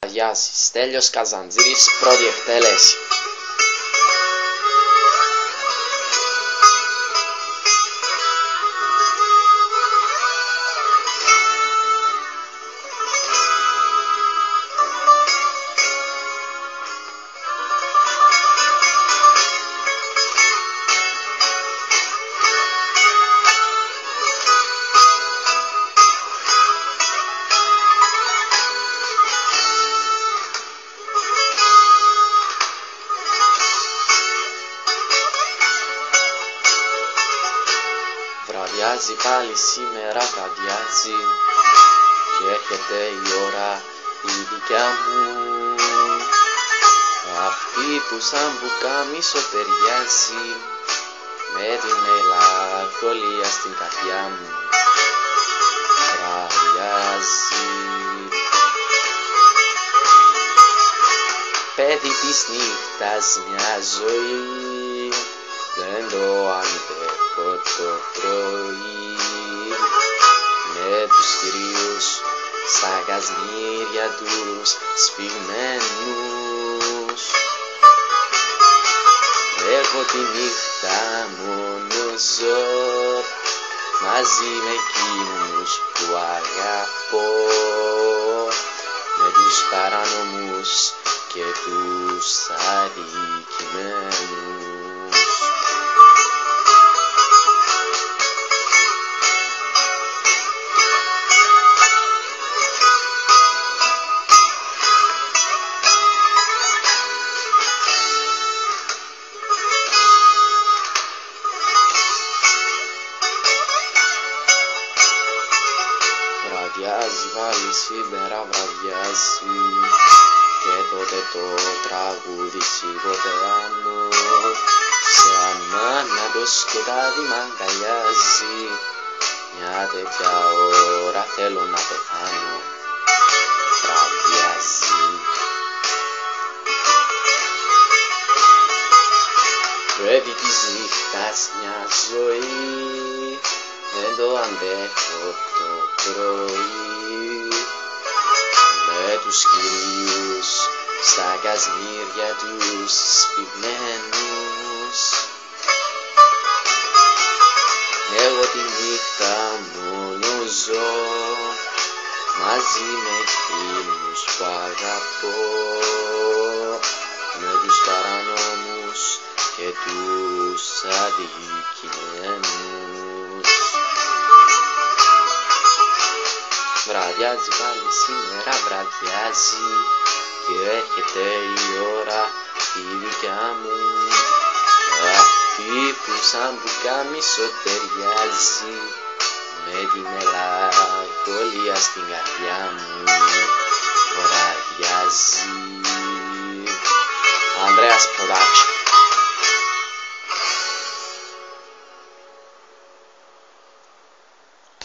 Βραδιάζει, Στέλιος Καζαντζήρης, πρώτη εκτέλεση. Βραδιάζει πάλι σήμερα, βραδιάζει και έρχεται η ώρα η δικιά μου, αυτή που σαν πουκάμισο ταιριάζει με τη μελαγχολία στην καρδιά μου. Βραδιάζει, παιδί της νύχτας μια ζωή, δεν το αντέχω το πρωί, με τους κυρίους στα κασμίρια τους σφιγμένους. Εγώ τη νύχτα μόνο ζω μαζί με εκείνους που αγαπώ, με τους παράνομους και τους αδικημένους. Βραδιάζει πάλι σήμερα, βραδιάζει και τότε το τραγούδι σιγοτεάνω, σε αμάνα το σκοτάδι μ' αγκαλιάζει, μια τέτοια ώρα θέλω να πεθάνω. Βραδιάζει, πρέπει της νύχτας μια ζωή, δεν το αντέχω το πρωί, με τους κυρίους στα κασμίρια τους σπιγμένους. Εγώ τη νύχτα μόνο ζω μαζί με εκείνους που αγαπώ, με τους παρανόμους και τους αδικημένους. Βραδιάζει πάλι σήμερα, βραδιάζει και έρχεται η ώρα η δικιά μου, αυτή που σαν πουκάμισο ταιριάζει με τη μελαγχολία στην καρδιά μου. Βραδιάζει. Andreas Production.